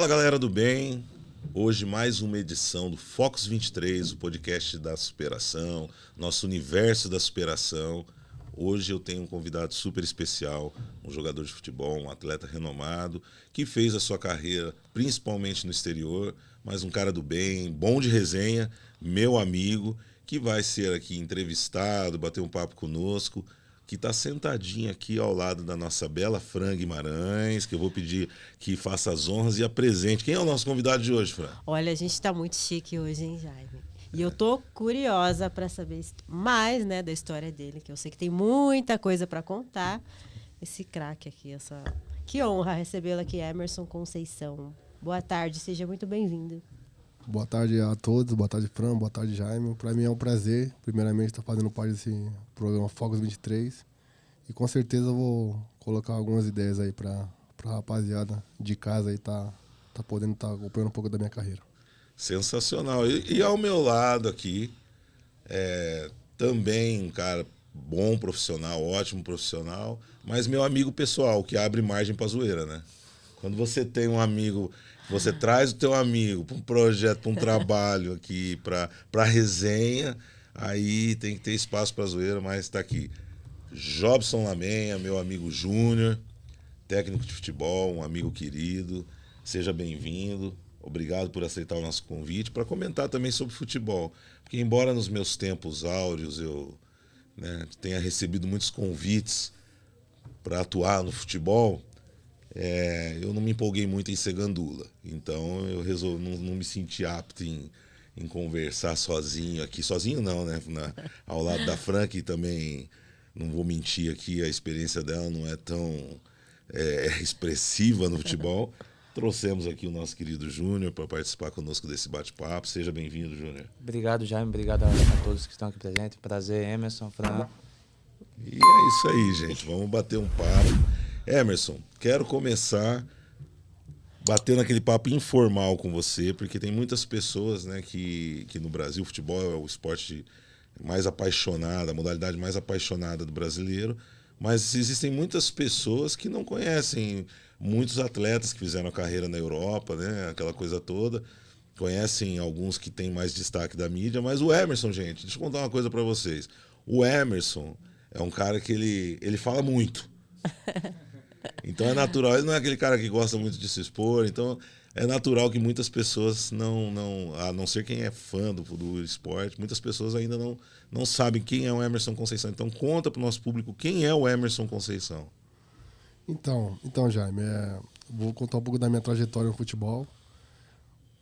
Fala, galera do bem. Hoje mais uma edição do Focus 23, o podcast da superação, nosso universo da superação. Hoje eu tenho um convidado super especial, um jogador de futebol, um atleta renomado, que fez a sua carreira principalmente no exterior, mas um cara do bem, bom de resenha, meu amigo, que vai ser aqui entrevistado, bater um papo conosco, que está sentadinho aqui ao lado da nossa bela Fran Guimarães, que eu vou pedir que faça as honras e apresente. Quem é o nosso convidado de hoje, Fran? Olha, a gente está muito chique hoje, hein, Jaime? E eu tô curiosa para saber mais, né, da história dele, que eu sei que tem muita coisa para contar. Esse craque aqui, que honra recebê-lo aqui, Emerson Conceição. Boa tarde, seja muito bem-vindo. Boa tarde a todos, boa tarde, Fran, boa tarde, Jaime. Para mim é um prazer, primeiramente, estar fazendo parte desse programa Focus 23. E com certeza eu vou colocar algumas ideias aí para a rapaziada de casa aí tá podendo estar acompanhando um pouco da minha carreira. Sensacional. E ao meu lado aqui, também um cara bom profissional, ótimo profissional, mas meu amigo pessoal, que abre margem para zoeira, né? Quando você tem um amigo, você traz o teu amigo para um projeto, para um trabalho aqui, para resenha, aí tem que ter espaço para zoeira, mas está aqui. Jobson Lamenha, meu amigo Júnior, técnico de futebol, um amigo querido, seja bem-vindo. Obrigado por aceitar o nosso convite para comentar também sobre futebol. Porque embora nos meus tempos áureos eu tenha recebido muitos convites para atuar no futebol, eu não me empolguei muito em ser gandula. Então eu resolvi, não me senti apto em conversar sozinho aqui. Sozinho não, né? Ao lado da Fran, que também, não vou mentir aqui, a experiência dela não é tão expressiva no futebol. Trouxemos aqui o nosso querido Júnior para participar conosco desse bate-papo. Seja bem-vindo, Júnior. Obrigado, Jaime. Obrigado a todos que estão aqui presentes. Prazer, Emerson, Fran. E é isso aí, gente. Vamos bater um papo. Emerson, quero começar batendo aquele papo informal com você, porque tem muitas pessoas, né, que no Brasil o futebol é o esporte mais apaixonado, a modalidade mais apaixonada do brasileiro, mas existem muitas pessoas que não conhecem muitos atletas que fizeram a carreira na Europa, né, aquela coisa toda. Conhecem alguns que têm mais destaque da mídia, mas o Emerson, gente, deixa eu contar uma coisa para vocês. O Emerson é um cara que ele fala muito. Então é natural, ele não é aquele cara que gosta muito de se expor, então é natural que muitas pessoas a não ser quem é fã do esporte, muitas pessoas ainda não sabem quem é o Emerson Conceição. Então conta para o nosso público quem é o Emerson Conceição. Então Jaime, vou contar um pouco da minha trajetória no futebol.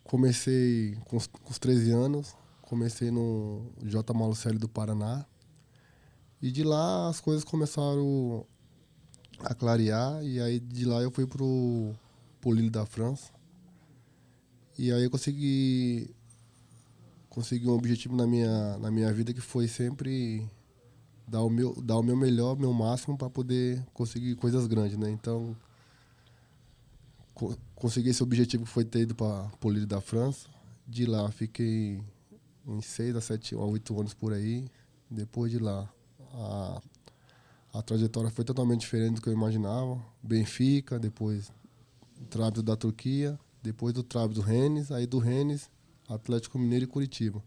Comecei com os 13 anos, comecei no J. Malucelli do Paraná. E de lá as coisas começaram a clarear, e aí de lá eu fui pro Lille da França. E aí eu consegui um objetivo na minha vida, que foi sempre dar o meu melhor, meu máximo, para poder conseguir coisas grandes, né? Então, consegui esse objetivo, que foi ter ido para o Lille da França. De lá fiquei uns 6 a 7 a 8 anos por aí. Depois de lá, a trajetória foi totalmente diferente do que eu imaginava. Benfica, depois Trabzon da Turquia, depois do Trabzon do Rennes, aí do Rennes, Atlético Mineiro e Curitiba.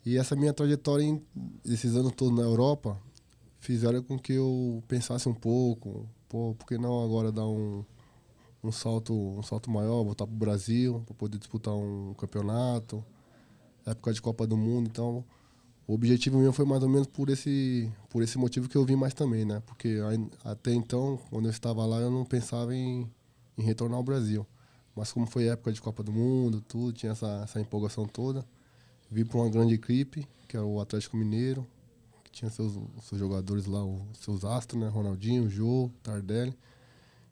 E essa minha trajetória, esses anos todos na Europa, fizeram com que eu pensasse um pouco, por que não agora dar um salto maior, voltar para o Brasil, para poder disputar um campeonato, época de Copa do Mundo. Então, o objetivo meu foi mais ou menos por esse motivo que eu vim mais também, né? Porque até então, quando eu estava lá, eu não pensava em retornar ao Brasil. Mas como foi época de Copa do Mundo, tudo, tinha essa empolgação toda, vim para uma grande equipe, que é o Atlético Mineiro, que tinha seus jogadores lá, seus astros, né? Ronaldinho, Jô, Tardelli.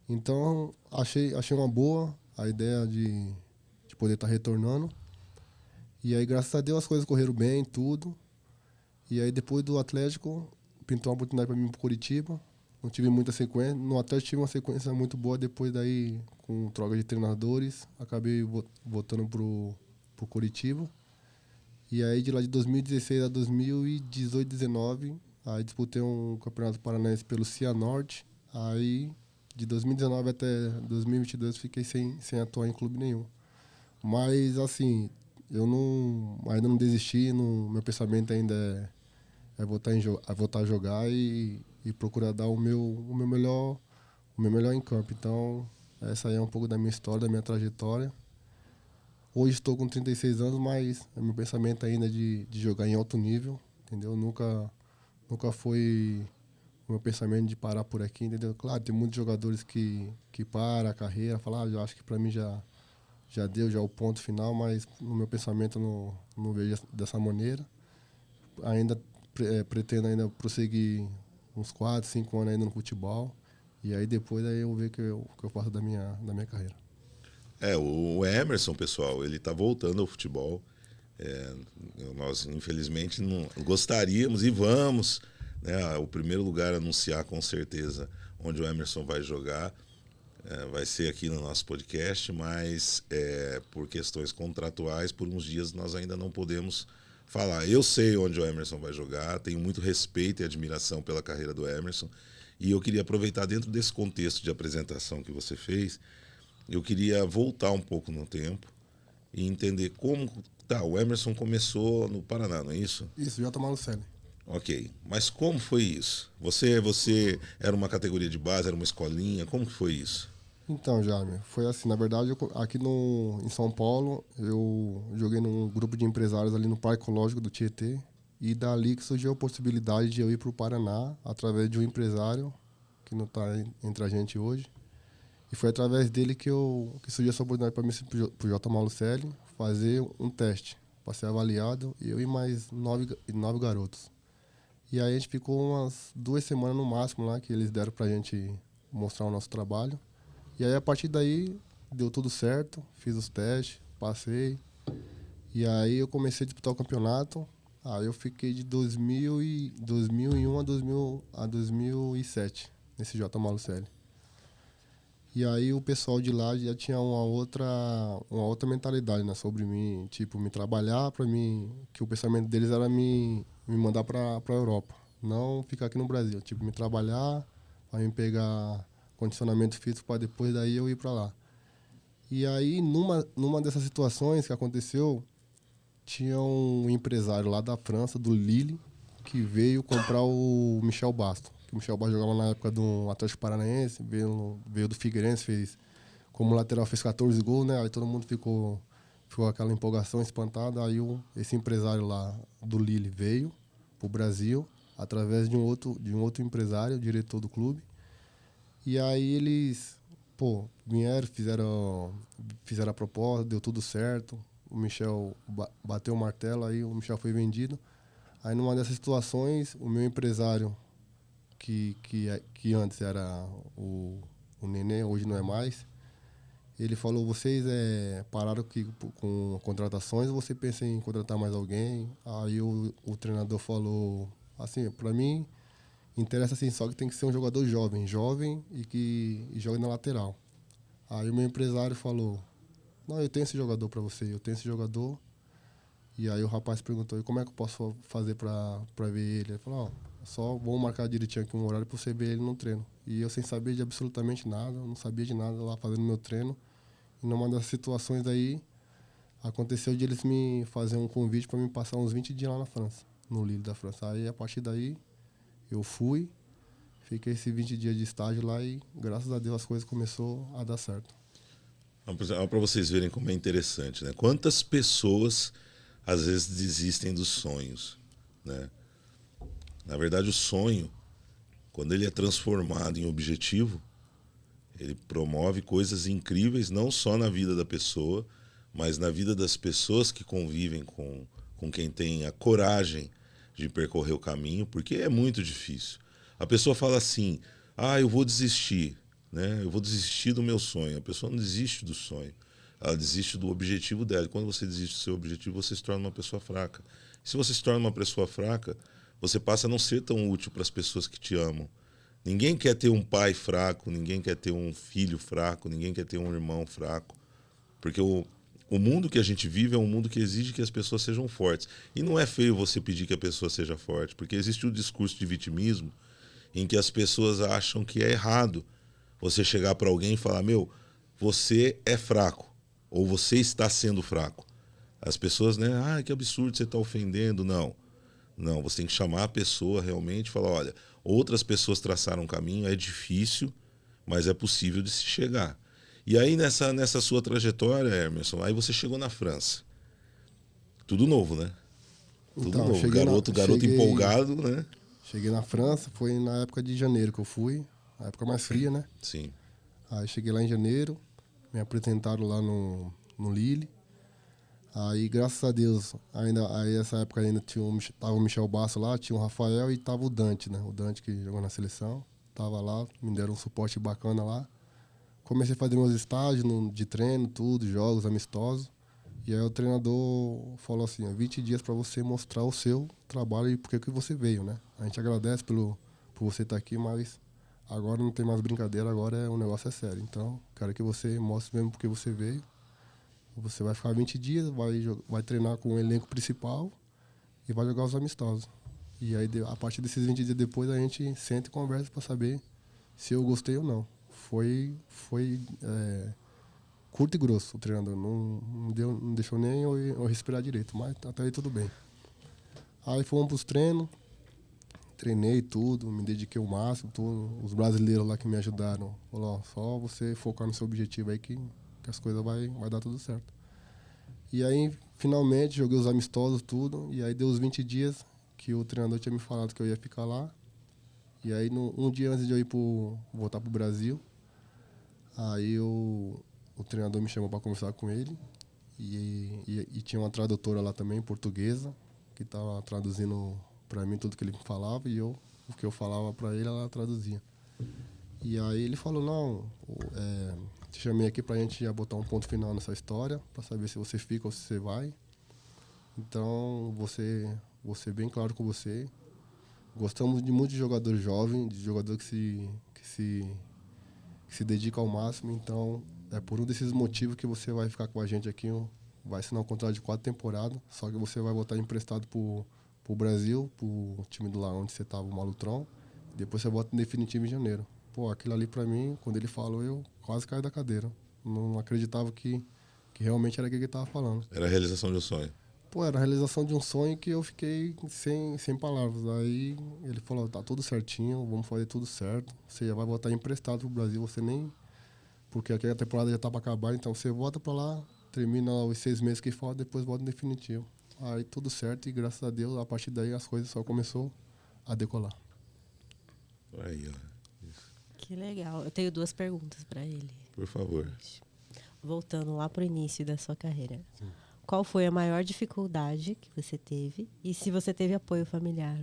Então, achei uma boa a ideia de poder estar retornando. E aí, graças a Deus, as coisas correram bem, tudo. E aí, depois do Atlético, pintou uma oportunidade para mim para Curitiba. Não tive muita sequência. No Atlético tive uma sequência muito boa. Depois daí, com troca de treinadores, acabei voltando pro Curitiba. E aí, de lá de 2016 a 2018, 2019, aí disputei um campeonato paranaense pelo Cianorte. Aí, de 2019 até 2022 fiquei sem atuar em clube nenhum. Mas, assim, eu ainda não desisti, meu pensamento ainda é voltar a jogar e procurar dar o meu melhor em campo. Então, essa aí é um pouco da minha história, da minha trajetória. Hoje estou com 36 anos, mas é meu pensamento ainda de jogar em alto nível, entendeu? Nunca foi o meu pensamento de parar por aqui, entendeu? Claro, tem muitos jogadores que param a carreira, falam, eu acho que para mim já deu, já é o ponto final, mas no meu pensamento eu não vejo dessa maneira. Ainda pretendo ainda prosseguir uns 4, 5 anos ainda no futebol. E aí depois aí eu ver o que eu faço da minha carreira. O Emerson, pessoal, ele está voltando ao futebol. Nós, infelizmente, não gostaríamos e vamos, né, o primeiro lugar a anunciar com certeza onde o Emerson vai jogar. Vai ser aqui no nosso podcast, mas por questões contratuais, por uns dias nós ainda não podemos falar. Eu sei onde o Emerson vai jogar, tenho muito respeito e admiração pela carreira do Emerson, e eu queria aproveitar dentro desse contexto de apresentação que você fez, eu queria voltar um pouco no tempo e entender como... o Emerson começou no Paraná, não é isso? Isso, J. Malucelli. Ok, mas como foi isso? Você era uma categoria de base, era uma escolinha, como que foi isso? Então, Jaime, foi assim, na verdade, aqui em São Paulo, eu joguei num grupo de empresários ali no Parque Ecológico do Tietê, e dali que surgiu a possibilidade de eu ir para o Paraná, através de um empresário, que não está entre a gente hoje, e foi através dele que surgiu essa oportunidade para mim ir para o J. Malucelli, fazer um teste, para ser avaliado, eu e mais 9 garotos. E aí a gente ficou umas 2 semanas no máximo lá, que eles deram pra gente mostrar o nosso trabalho. E aí a partir daí deu tudo certo, fiz os testes, passei. E aí eu comecei a disputar o campeonato. Aí eu fiquei de 2001 a 2007 nesse J. Malucelli. E aí o pessoal de lá já tinha uma outra mentalidade, né, sobre mim, tipo, me trabalhar para mim, que o pensamento deles era me mandar para a Europa, não ficar aqui no Brasil, tipo, me trabalhar, para me pegar condicionamento físico para depois daí eu ir para lá. E aí numa dessas situações que aconteceu, tinha um empresário lá da França, do Lille, que veio comprar o Michel Basto. O Michel Basto jogava na época do Atlético Paranaense, veio do Figueirense, como lateral fez 14 gols, né? Aí todo mundo ficou aquela empolgação, espantada. Aí esse empresário lá do Lille veio pro Brasil, através de um outro empresário, diretor do clube. E aí eles, vieram, fizeram a proposta, deu tudo certo. O Michel bateu o martelo, aí o Michel foi vendido. Aí numa dessas situações, o meu empresário, que antes era o Nenê, hoje não é mais, ele falou, vocês pararam com contratações ou você pensa em contratar mais alguém? Aí o treinador falou, assim, para mim, interessa assim, só que tem que ser um jogador jovem e que jogue na lateral. Aí o meu empresário falou, não, eu tenho esse jogador para você, eu tenho esse jogador. E aí o rapaz perguntou, e como é que eu posso fazer para ver ele? Ele falou, só vou marcar direitinho aqui um horário para você ver ele no treino. E eu sem saber de absolutamente nada, não sabia de nada lá fazendo meu treino. E numa das situações aí, aconteceu de eles me fazer um convite para me passar uns 20 dias lá na França, no Lille da França. Aí a partir daí, eu fui, fiquei esses 20 dias de estágio lá e graças a Deus as coisas começaram a dar certo. Para vocês verem como é interessante, né? Quantas pessoas às vezes desistem dos sonhos, né? Na verdade, o sonho, quando ele é transformado em objetivo, ele promove coisas incríveis, não só na vida da pessoa, mas na vida das pessoas que convivem com quem tem a coragem de percorrer o caminho, porque é muito difícil. A pessoa fala assim, eu vou desistir, né? Eu vou desistir do meu sonho. A pessoa não desiste do sonho, ela desiste do objetivo dela. E quando você desiste do seu objetivo, você se torna uma pessoa fraca. Se você se torna uma pessoa fraca, você passa a não ser tão útil para as pessoas que te amam. Ninguém quer ter um pai fraco, ninguém quer ter um filho fraco, ninguém quer ter um irmão fraco. Porque o mundo que a gente vive é um mundo que exige que as pessoas sejam fortes. E não é feio você pedir que a pessoa seja forte, porque existe o discurso de vitimismo em que as pessoas acham que é errado você chegar para alguém e falar, meu, você é fraco, ou você está sendo fraco. As pessoas, né, que absurdo, você está ofendendo. Não, você tem que chamar a pessoa realmente e falar, olha, outras pessoas traçaram um caminho, é difícil, mas é possível de se chegar. E aí, nessa sua trajetória, Emerson, aí você chegou na França. Tudo novo, né? Tudo Então, novo. Garoto empolgado, né? Cheguei na França, foi na época de janeiro que eu fui, a época mais fria, né? Sim. Aí cheguei lá em janeiro, me apresentaram lá no Lille. Aí, graças a Deus, aí essa época ainda tava o Michel Basso lá, tinha o Rafael e tava o Dante, né? O Dante que jogou na seleção. Tava lá, me deram um suporte bacana lá. Comecei a fazer meus estágios de treino, tudo, jogos amistosos. E aí o treinador falou assim, 20 dias para você mostrar o seu trabalho e por que você veio, né? A gente agradece por você estar aqui, mas agora não tem mais brincadeira, agora o negócio é sério. Então, quero que você mostre mesmo por que você veio. Você vai ficar 20 dias, vai treinar com o elenco principal e vai jogar os amistosos. E aí, a partir desses 20 dias depois, a gente senta e conversa para saber se eu gostei ou não. Foi curto e grosso o treinador, não deixou nem eu respirar direito, mas até aí tudo bem. Aí fomos para os treinos, treinei tudo, me dediquei o máximo, tudo. Os brasileiros lá que me ajudaram falaram, só você focar no seu objetivo aí que as coisas vai dar tudo certo. E aí, finalmente, joguei os amistosos, tudo, e aí deu os 20 dias que o treinador tinha me falado que eu ia ficar lá. E aí, um dia antes de eu voltar pro Brasil, aí o treinador me chamou para conversar com ele, e tinha uma tradutora lá também, portuguesa, que estava traduzindo para mim tudo que ele falava, e o que eu falava para ele, ela traduzia. E aí ele falou, não, te chamei aqui pra gente já botar um ponto final nessa história, para saber se você fica ou se você vai. Então, vou ser bem claro com você. Gostamos de muito de jogador jovem, de jogador que se dedica ao máximo. Então, é por um desses motivos que você vai ficar com a gente aqui. Vai assinar um contrato de 4 temporadas, só que você vai voltar emprestado pro Brasil, pro time do lá onde você estava, o Malutron. Depois você volta em definitivo em janeiro. Pô, aquilo ali pra mim, quando ele falou, eu quase caí da cadeira. Não acreditava que realmente era aquilo que ele tava falando. Era a realização de um sonho. Pô, era a realização de um sonho que eu fiquei sem palavras. Aí ele falou, tá tudo certinho, vamos fazer tudo certo. Você já vai voltar emprestado pro Brasil, você nem... Porque aqui a temporada já tá pra acabar, então você volta pra lá, termina os 6 meses que faltam, depois volta em definitivo. Aí tudo certo e graças a Deus, a partir daí as coisas só começou a decolar. Aí, ó. Que legal. Eu tenho 2 perguntas para ele. Por favor. Voltando lá para o início da sua carreira. Sim. Qual foi a maior dificuldade que você teve? E se você teve apoio familiar?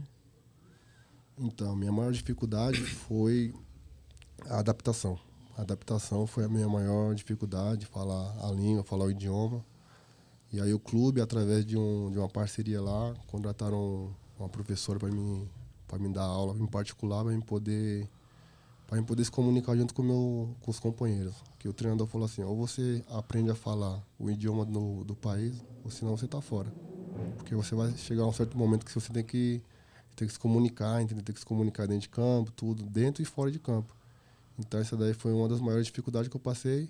Então, minha maior dificuldade foi a adaptação. A adaptação foi a minha maior dificuldade, falar a língua, falar o idioma. E aí o clube, através de uma parceria lá, contrataram uma professora para mim dar aula em particular, para mim poder se comunicar junto com os companheiros. Que o treinador falou assim, ou você aprende a falar o idioma do país, ou senão você está fora. Porque você vai chegar a um certo momento que você tem que se comunicar, entendeu? Tem que se comunicar dentro de campo, tudo, dentro e fora de campo. Então essa daí foi uma das maiores dificuldades que eu passei.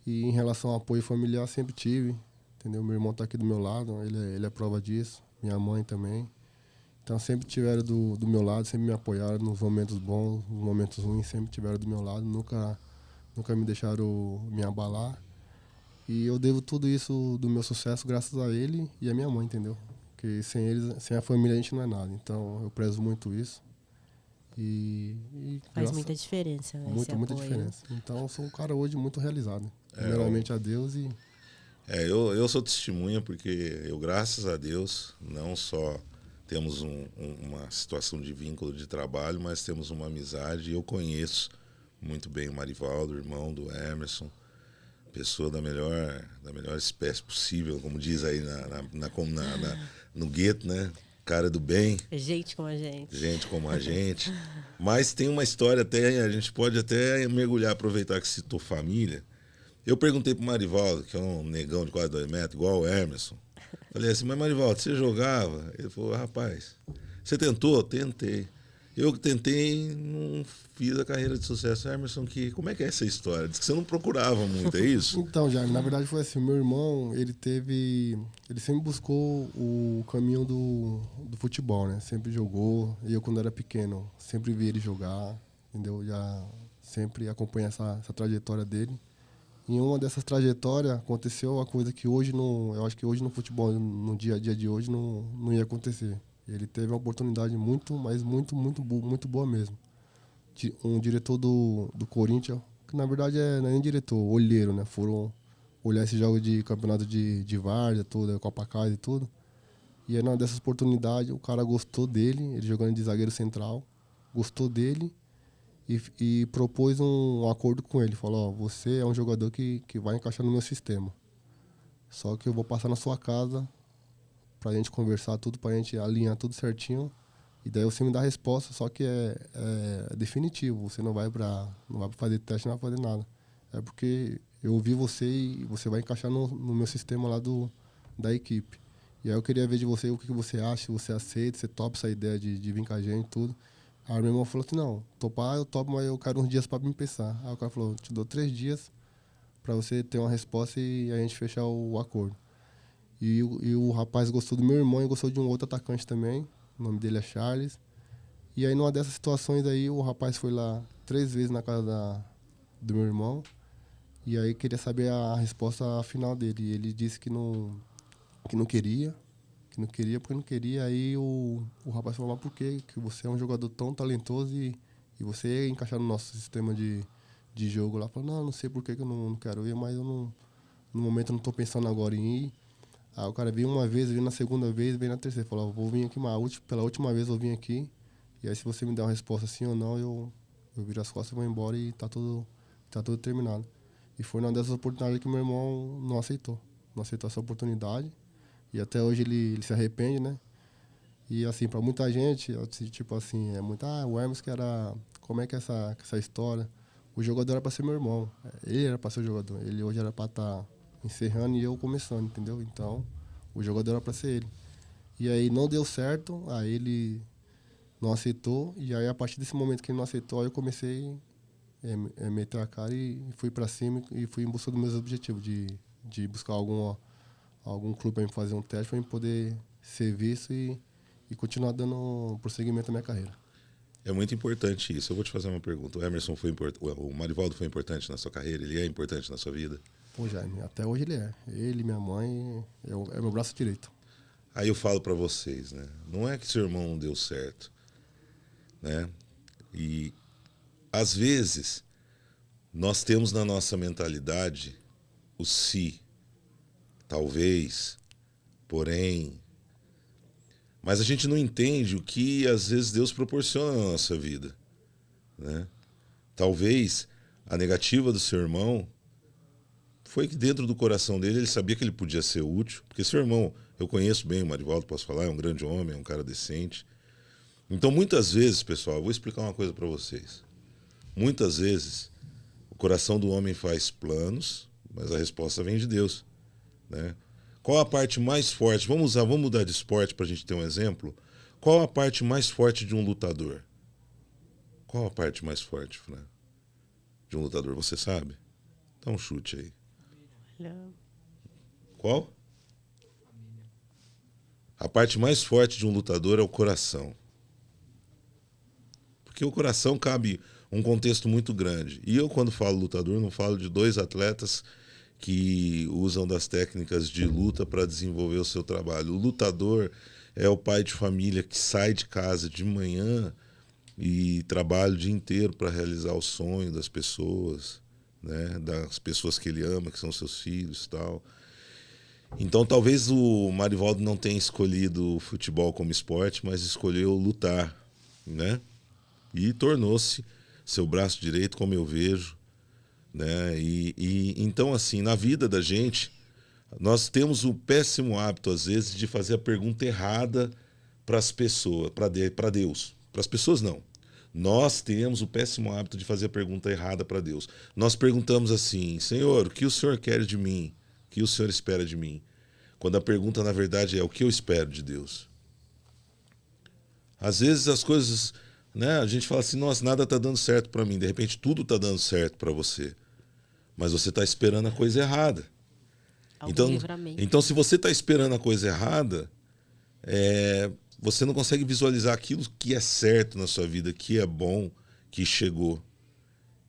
E em relação ao apoio familiar, sempre tive, entendeu? Meu irmão está aqui do meu lado, ele é prova disso, minha mãe também. Então sempre tiveram do meu lado, sempre me apoiaram nos momentos bons, nos momentos ruins, sempre tiveram do meu lado, nunca me deixaram me abalar. E eu devo tudo isso do meu sucesso graças a ele e a minha mãe, entendeu? Porque sem eles, sem a família a gente não é nada. Então eu prezo muito isso. Faz muita diferença, né? Muita diferença. Então eu sou um cara hoje muito realizado. Primeiramente a Deus e... Eu sou testemunha porque eu, graças a Deus, não só temos uma situação de vínculo de trabalho, mas temos uma amizade. Eu conheço muito bem o Marivaldo, irmão do Emerson, pessoa da melhor espécie possível, como diz aí no gueto, né? Cara do bem. Gente como a gente. Gente como a gente. Mas tem uma história até, a gente pode até mergulhar, aproveitar que citou família. Eu perguntei pro Marivaldo, que é um negão de quase 2 metros, igual o Emerson. Falei assim, mas Marivaldo, você jogava? Ele falou, rapaz, você tentou? Tentei. Eu tentei, não fiz a carreira de sucesso. Emerson, como é que é essa história? Diz que você não procurava muito, é isso? Então, Jaime, na verdade foi assim, meu irmão, ele sempre buscou o caminho do futebol, né? Sempre jogou, e eu quando era pequeno, sempre vi ele jogar, entendeu? Já sempre acompanhei essa trajetória dele. Em uma dessas trajetórias aconteceu uma coisa que hoje não, eu acho que hoje no futebol, no dia a dia de hoje não ia acontecer. Ele teve uma oportunidade muito, mas muito boa mesmo. Um diretor do Corinthians, que na verdade não é nem diretor, olheiro, né? Foram olhar esse jogo de campeonato de várzea, tudo, Copa Casa e tudo. E aí, numa dessas oportunidades, o cara gostou dele, ele jogando de zagueiro central, gostou dele e propôs um acordo com ele. Falou, ó, você é um jogador que vai encaixar no meu sistema. Só que eu vou passar na sua casa pra gente conversar tudo, pra gente alinhar tudo certinho. E daí você me dá a resposta, só que é definitivo. Você não vai fazer teste, não vai fazer nada. É porque eu ouvi você e você vai encaixar no meu sistema lá da equipe. E aí eu queria ver de você o que você acha, se você aceita, você topa essa ideia de vir com a gente e tudo. Aí meu irmão falou assim, não, topar eu topo, mas eu quero uns dias pra me pensar. Aí o cara falou, te dou 3 dias pra você ter uma resposta e a gente fechar o acordo. E o rapaz gostou do meu irmão e gostou de um outro atacante também. O nome dele é Charles. E aí, numa dessas situações aí, o rapaz foi lá 3 vezes na casa do meu irmão. E aí, queria saber a resposta final dele. E ele disse que não queria. Que não queria porque não queria. Aí, o rapaz falou, mas por quê? Que você é um jogador tão talentoso e você ia encaixar no nosso sistema de jogo lá. Falou, não sei por que eu não quero ir, mas eu não, no momento eu não estou pensando agora em ir. Aí o cara veio uma vez, veio na segunda vez, veio na terceira. Falou, vou vir aqui pela última vez eu vim aqui. E aí se você me der uma resposta sim ou não, eu viro as costas e vou embora e tá tudo terminado. E foi uma dessas oportunidades que meu irmão não aceitou. Não aceitou essa oportunidade. E até hoje ele se arrepende, né? E assim, pra muita gente, tipo assim, o Hermes que era... Como é que é essa história? O jogador era pra ser meu irmão. Ele era pra ser o jogador. Ele hoje era pra estar encerrando e eu começando, entendeu? Então, o jogador era pra ser ele. E aí não deu certo, aí ele não aceitou, e aí a partir desse momento que ele não aceitou, aí eu comecei a meter a cara e fui pra cima e fui em busca dos meus objetivos, de buscar algum clube pra me fazer um teste, pra eu poder ser visto e continuar dando prosseguimento à minha carreira. É muito importante isso. Eu vou te fazer uma pergunta. O Marivaldo foi importante na sua carreira? Ele é importante na sua vida? Pô, Jaime, até hoje ele é. Ele, minha mãe, é meu braço direito. Aí eu falo pra vocês, né? Não é que seu irmão não deu certo, né? E às vezes nós temos na nossa mentalidade o se, talvez, porém, mas a gente não entende o que às vezes Deus proporciona na nossa vida, né? Talvez a negativa do seu irmão foi que dentro do coração dele ele sabia que ele podia ser útil, porque seu irmão, eu conheço bem o Marivaldo, posso falar, é um grande homem, é um cara decente. Então muitas vezes, pessoal, eu vou explicar uma coisa para vocês. Muitas vezes o coração do homem faz planos, mas a resposta vem de Deus, né? Qual a parte mais forte? Vamos mudar de esporte para a gente ter um exemplo. Qual a parte mais forte de um lutador? Qual a parte mais forte, Fran? De um lutador, você sabe? Dá um chute aí. Qual? A parte mais forte de um lutador é o coração. Porque o coração cabe um contexto muito grande. E eu, quando falo lutador, não falo de 2 atletas que usam das técnicas de luta para desenvolver o seu trabalho. O lutador é o pai de família que sai de casa de manhã e trabalha o dia inteiro para realizar o sonho das pessoas, né? Das pessoas que ele ama, que são seus filhos e tal. Então talvez o Marivaldo não tenha escolhido o futebol como esporte, mas escolheu lutar, né? E tornou-se seu braço direito, como eu vejo, né? E então, assim, na vida da gente, nós temos o péssimo hábito, às vezes, de fazer a pergunta errada para as pessoas, para Deus. Para as pessoas, não. Nós temos o péssimo hábito de fazer a pergunta errada para Deus. Nós perguntamos assim, Senhor, o que o Senhor quer de mim? O que o Senhor espera de mim? Quando a pergunta, na verdade, é o que eu espero de Deus. Às vezes as coisas né? A gente fala assim, nossa, nada tá dando certo para mim. De repente, tudo tá dando certo para você. Mas você tá esperando a coisa errada. Então, se você tá esperando a coisa errada, você não consegue visualizar aquilo que é certo na sua vida, que é bom, que chegou.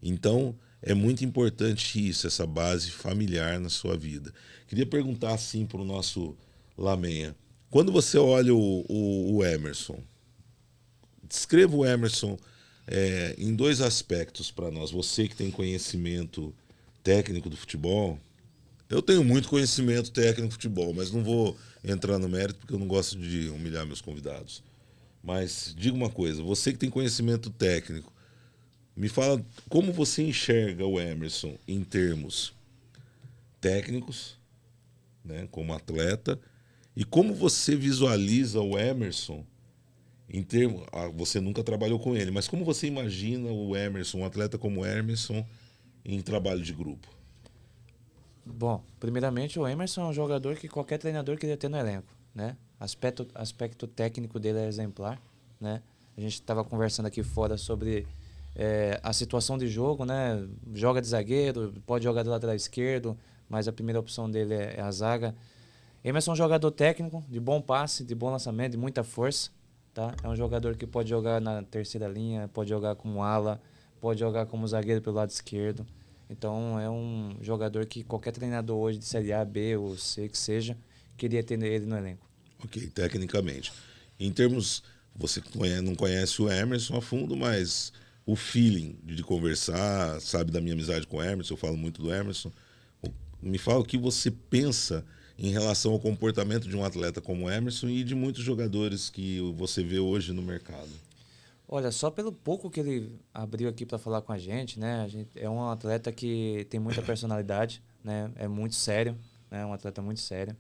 Então, é muito importante isso, essa base familiar na sua vida. Queria perguntar assim para o nosso Lamenha. Quando você olha o Emerson, descreva o Emerson em 2 aspectos para nós. Você que tem conhecimento técnico do futebol. Eu tenho muito conhecimento técnico do futebol, mas não vou entrar no mérito porque eu não gosto de humilhar meus convidados. Mas diga uma coisa, você que tem conhecimento técnico, me fala como você enxerga o Emerson em termos técnicos, né, como atleta, e como você visualiza o Emerson em termos... você nunca trabalhou com ele, mas como você imagina o Emerson, um atleta como o Emerson, em trabalho de grupo? Bom, primeiramente o Emerson é um jogador que qualquer treinador queria ter no elenco, né? Aspecto técnico dele é exemplar, né? A gente estava conversando aqui fora sobre a situação de jogo, né? Joga de zagueiro, pode jogar do lateral esquerdo, mas a primeira opção dele é a zaga. Emerson é um jogador técnico, de bom passe, de bom lançamento, de muita força, tá? É um jogador que pode jogar na terceira linha, pode jogar como ala, pode jogar como zagueiro pelo lado esquerdo. Então, é um jogador que qualquer treinador hoje de Série A, B ou C que seja, queria ter ele no elenco. Ok, tecnicamente. Em termos, você não conhece o Emerson a fundo, mas o feeling de conversar, sabe da minha amizade com o Emerson, eu falo muito do Emerson. Me fala o que você pensa em relação ao comportamento de um atleta como o Emerson e de muitos jogadores que você vê hoje no mercado. Olha, só pelo pouco que ele abriu aqui para falar com a gente, né? É um atleta que tem muita personalidade, né? É muito sério, né? Um atleta muito sério.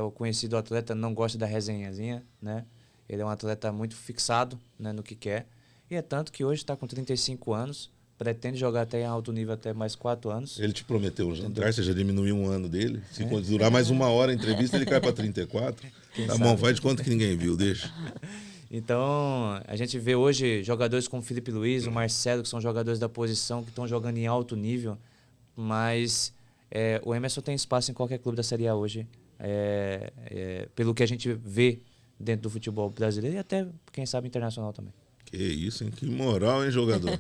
O conhecido atleta não gosta da resenhazinha, né? Ele é um atleta muito fixado, né, no que quer. E é tanto que hoje está com 35 anos, pretende jogar até em alto nível até mais 4 anos. Ele te prometeu um jantar, você já diminuiu 1 ano dele. Se durar mais 1 hora a entrevista, ele cai para 34. Tá bom, faz de conta que ninguém viu, deixa. Então, a gente vê hoje jogadores como o Felipe Luiz, o Marcelo, que são jogadores da posição, que estão jogando em alto nível, mas o Emerson tem espaço em qualquer clube da Série A hoje, pelo que a gente vê dentro do futebol brasileiro e até, quem sabe, internacional também. Que isso, hein? Que moral, hein, jogador?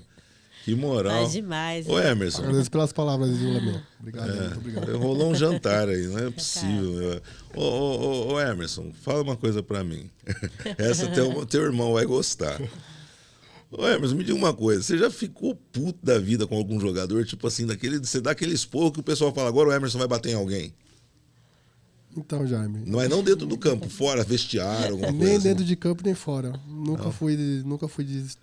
Que moral. Tá demais. Ô, Emerson. Agradeço pelas palavras, Lamento. Obrigado, muito obrigado. Rolou um jantar aí, não é possível. Ô, Emerson, fala uma coisa pra mim. Essa teu irmão vai gostar. Ô, Emerson, me diga uma coisa. Você já ficou puto da vida com algum jogador? Tipo assim, você dá aquele esporro que o pessoal fala, agora o Emerson vai bater em alguém. Então, Jaime. Não é não dentro do campo, fora, vestiário, alguma coisa. Nem assim. dentro de campo, nem fora. Nunca fui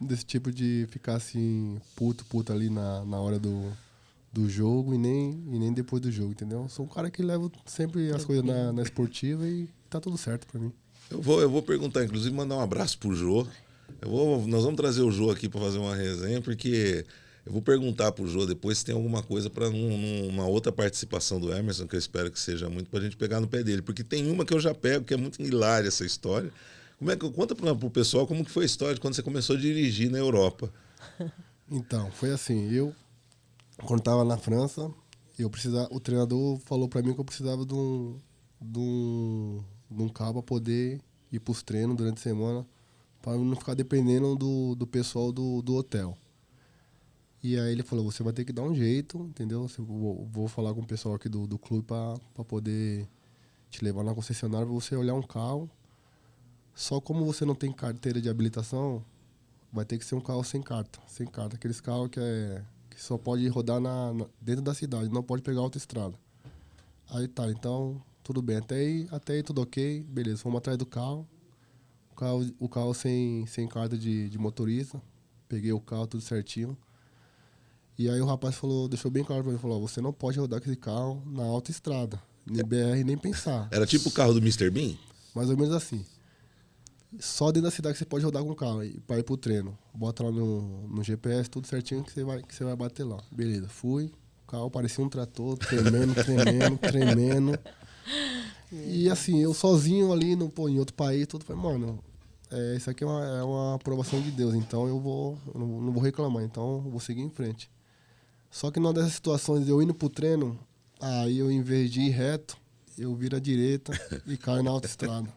desse tipo de ficar assim, puto ali na hora do jogo e nem depois do jogo, entendeu? Sou um cara que leva sempre as coisas na esportiva e tá tudo certo pra mim. Eu vou perguntar, inclusive, mandar um abraço pro Jô. Nós vamos trazer o Jô aqui para fazer uma resenha, porque eu vou perguntar pro Jô depois se tem alguma coisa para uma outra participação do Emerson, que eu espero que seja muito, pra gente pegar no pé dele. Porque tem uma que eu já pego, que é muito hilária essa história. Conta pro pessoal como que foi a história de quando você começou a dirigir na Europa. Então, foi assim, quando estava na França, o treinador falou para mim que eu precisava de um carro para poder ir para os treinos durante a semana, para não ficar dependendo do pessoal do hotel. E aí ele falou, você vai ter que dar um jeito, entendeu? Vou falar com o pessoal aqui do clube para poder te levar na concessionária para você olhar um carro. Só como você não tem carteira de habilitação, vai ter que ser um carro sem carta. Sem carta, aqueles carros que só pode rodar dentro da cidade, não pode pegar autoestrada. Aí tá, então tudo bem. Até aí tudo ok, beleza. Fomos atrás do carro. O carro sem carta de motorista. Peguei o carro, tudo certinho. E aí o rapaz deixou bem claro pra mim, falou, você não pode rodar aquele carro na autoestrada. Nem BR, nem pensar. Era tipo o carro do Mr. Bean? Mais ou menos assim. Só dentro da cidade que você pode rodar com o carro para ir pro treino. Bota lá no GPS, tudo certinho que você vai bater lá. Beleza, fui. O carro parecia um trator, tremendo. E assim, eu sozinho ali em outro país, tudo. Falei, mano, isso aqui é uma aprovação de Deus, então eu não vou reclamar, então eu vou seguir em frente. Só que numa dessas situações, eu indo pro treino, aí eu, em vez de ir reto, eu viro à direita e caio na autoestrada.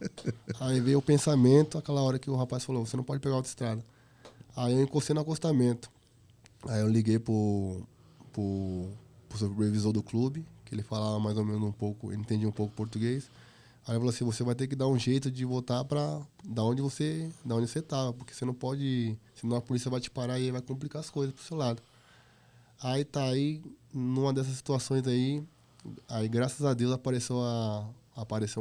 Aí veio o pensamento, aquela hora que o rapaz falou, você não pode pegar a autoestrada. Aí eu encostei no acostamento. Aí eu liguei pro supervisor do clube, que ele falava mais ou menos um pouco, ele entendia um pouco português. Aí ele falou assim, você vai ter que dar um jeito de voltar da onde você estava, porque você não pode, senão a polícia vai te parar e aí vai complicar as coisas pro seu lado. Aí, numa dessas situações aí graças a Deus apareceu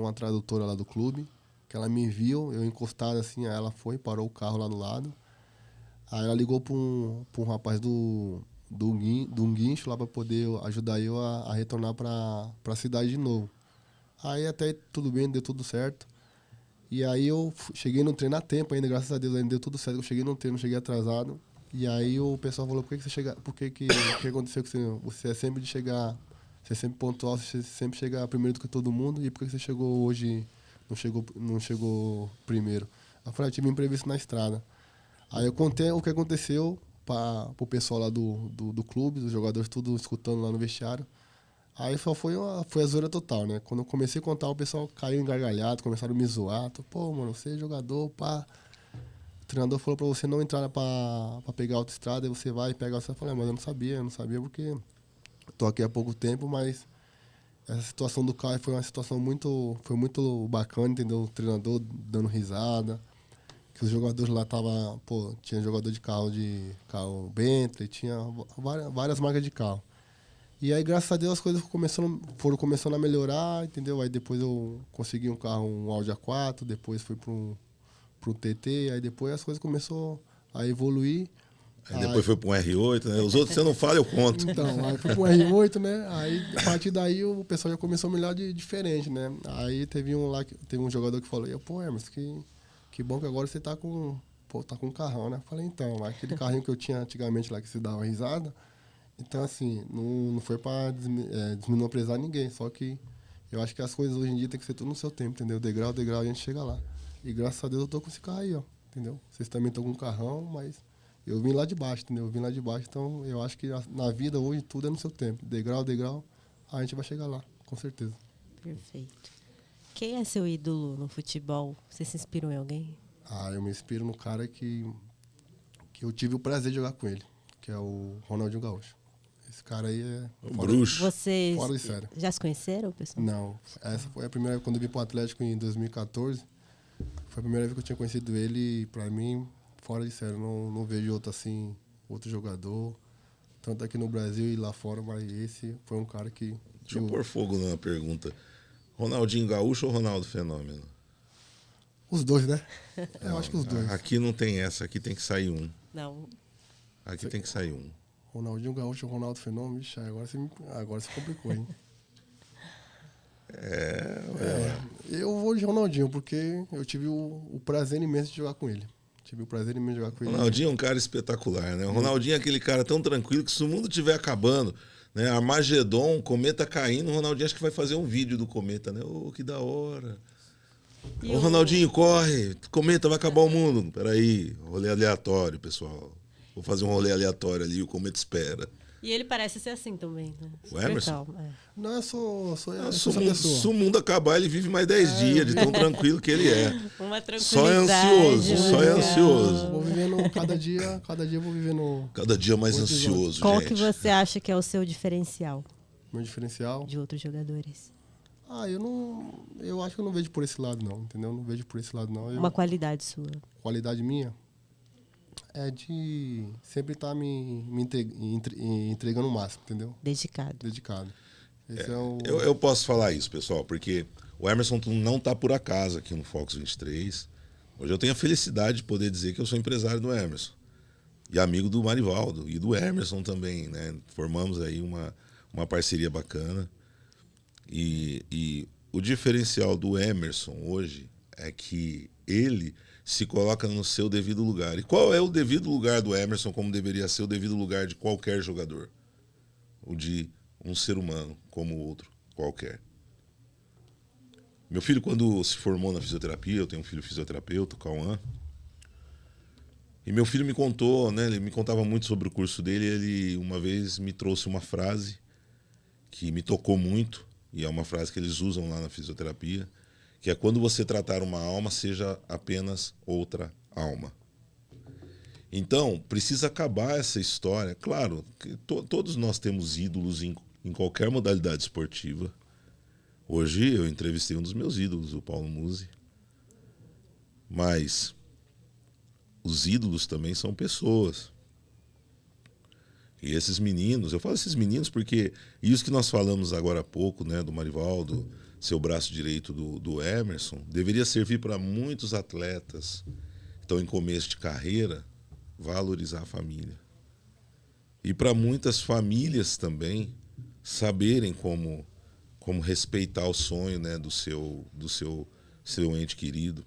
uma tradutora lá do clube, que ela me viu, eu encostado assim, aí ela parou o carro lá do lado. Aí ela ligou para um rapaz do guincho lá para poder ajudar eu a retornar para a cidade de novo. Aí até tudo bem, deu tudo certo. E aí eu cheguei no treino a tempo ainda, graças a Deus, ainda deu tudo certo. Eu cheguei no treino, cheguei atrasado. E aí o pessoal falou, por que aconteceu com você é sempre de chegar, você é sempre pontual, você sempre chega primeiro do que todo mundo, e por que você chegou hoje, não chegou primeiro? Eu falei, eu tive um imprevisto na estrada. Aí eu contei o que aconteceu para o pessoal lá do clube, os jogadores tudo escutando lá no vestiário. Aí só foi a zoeira total, né? Quando eu comecei a contar, o pessoal caiu engargalhado, começaram a me zoar. Pô, mano, você é jogador, pá. O treinador falou pra você não entrar pra pegar a autoestrada, e você vai e pega a autoestrada. Eu falei, mas eu não sabia porque tô aqui há pouco tempo, mas essa situação do carro foi uma situação foi muito bacana, entendeu? O treinador dando risada, que os jogadores lá tinha jogador de carro Bentley, tinha várias marcas de carro. E aí, graças a Deus, as coisas foram começando a melhorar, entendeu? Aí depois eu consegui um carro, um Audi A4, depois fui pro TT, aí depois as coisas começaram a evoluir. Aí depois foi para um R8, né? Os outros você não fala, eu conto. Então, aí fui pro R8, né? Aí, a partir daí, o pessoal já começou a melhorar diferente, né? Aí teve um jogador que falou, pô, Hermes, que bom que agora você tá com um carrão, né? Eu falei, então, aquele carrinho que eu tinha antigamente lá, que se dava risada, então, assim, não foi pra desmenosprezar ninguém, só que eu acho que as coisas hoje em dia tem que ser tudo no seu tempo, entendeu? Degrau a degrau a gente chega lá. E graças a Deus eu tô com esse carro aí, ó, entendeu? Vocês também estão com um carrão, mas eu vim lá de baixo, entendeu? Eu vim lá de baixo, então eu acho que na vida hoje tudo é no seu tempo. Degrau a degrau, a gente vai chegar lá, com certeza. Perfeito. Quem é seu ídolo no futebol? Você se inspirou em alguém? Eu me inspiro no cara que eu tive o prazer de jogar com ele, que é o Ronaldinho Gaúcho. Esse cara aí é... bruxo. Vocês fora de sério. Já se conheceram, pessoal? Não, essa foi a primeira vez, quando eu vim pro Atlético em 2014, foi a primeira vez que eu tinha conhecido ele, e pra mim, fora de sério, não vejo outro jogador, tanto aqui no Brasil e lá fora, mas esse foi um cara que... Deixa eu pôr fogo na pergunta. Ronaldinho Gaúcho ou Ronaldo Fenômeno? Os dois, né? Eu acho que os dois. Aqui não tem essa, aqui tem que sair um. Não. Aqui tem que sair um. Ronaldinho Gaúcho ou Ronaldo Fenômeno, vixe, agora você complicou, hein? Eu vou de Ronaldinho, porque eu tive o prazer imenso de jogar com ele. Ronaldinho é um cara espetacular, né? O Ronaldinho é aquele cara tão tranquilo que se o mundo estiver acabando, né? Armagedon, cometa caindo, o Ronaldinho acho que vai fazer um vídeo do cometa, né? Que da hora. O Ronaldinho, corre, cometa, vai acabar o mundo. Peraí, rolê aleatório, pessoal. Vou fazer um rolê aleatório ali, o cometa espera. E ele parece ser assim também, né? O Emerson? Não, eu sou se o mundo acabar, ele vive mais 10 dias, de tão tranquilo que ele é. Uma tranquilidade. Só é ansioso. Vou vivendo cada dia eu vou vivendo... Cada dia mais ansioso, Qual gente. que você acha que é o seu diferencial? Meu diferencial? De outros jogadores. Eu acho que eu não vejo por esse lado, não, entendeu? Eu não vejo por esse lado, não. Uma qualidade sua. Qualidade minha? É de sempre estar me entregando o máximo, entendeu? Dedicado. Esse eu posso falar isso, pessoal, porque o Emerson não está por acaso aqui no Fox 23. Hoje eu tenho a felicidade de poder dizer que eu sou empresário do Emerson. E amigo do Marivaldo e do Emerson também, né? Formamos aí uma parceria bacana. E o diferencial do Emerson hoje é que ele se coloca no seu devido lugar. E qual é o devido lugar do Emerson, como deveria ser o devido lugar de qualquer jogador? O de um ser humano, como outro, qualquer. Meu filho, quando se formou na fisioterapia, eu tenho um filho fisioterapeuta, o Cauã, E meu filho me contou, né? Ele me contava muito sobre o curso dele. Ele uma vez me trouxe uma frase que me tocou muito, e é uma frase que eles usam lá na fisioterapia, que é: quando você tratar uma alma, seja apenas outra alma. Então, precisa acabar essa história. Claro, que todos nós temos ídolos em qualquer modalidade esportiva. Hoje eu entrevistei um dos meus ídolos, o Paulo Musi. Mas os ídolos também são pessoas. E esses meninos, eu falo esses meninos porque isso que nós falamos agora há pouco, né, do Marivaldo, seu braço direito do Emerson, deveria servir para muitos atletas que estão em começo de carreira valorizar a família. E para muitas famílias também saberem como respeitar o sonho, né, do seu ente querido.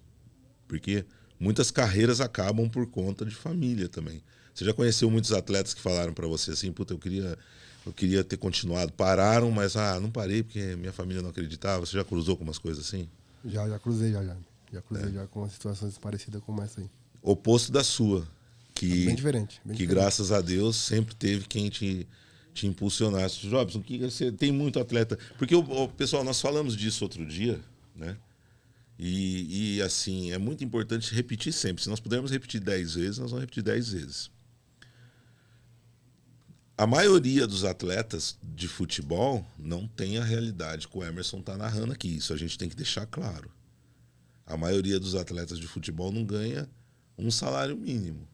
Porque muitas carreiras acabam por conta de família também. Você já conheceu muitos atletas que falaram para você assim: puta, eu queria ter continuado. Pararam, mas não parei porque minha família não acreditava. Você já cruzou com umas coisas assim? Já cruzei, já. Já cruzei já com situações parecidas com essa aí. Oposto da sua. Que, bem diferente. Bem que diferente. Graças a Deus sempre teve quem te impulsionasse. Jobson, que você tem muito atleta. Porque, pessoal, nós falamos disso outro dia, né? E assim, é muito importante repetir sempre. Se nós pudermos repetir 10 vezes, nós vamos repetir 10 vezes. A maioria dos atletas de futebol não tem a realidade que o Emerson está narrando aqui. Isso a gente tem que deixar claro. A maioria dos atletas de futebol não ganha um salário mínimo,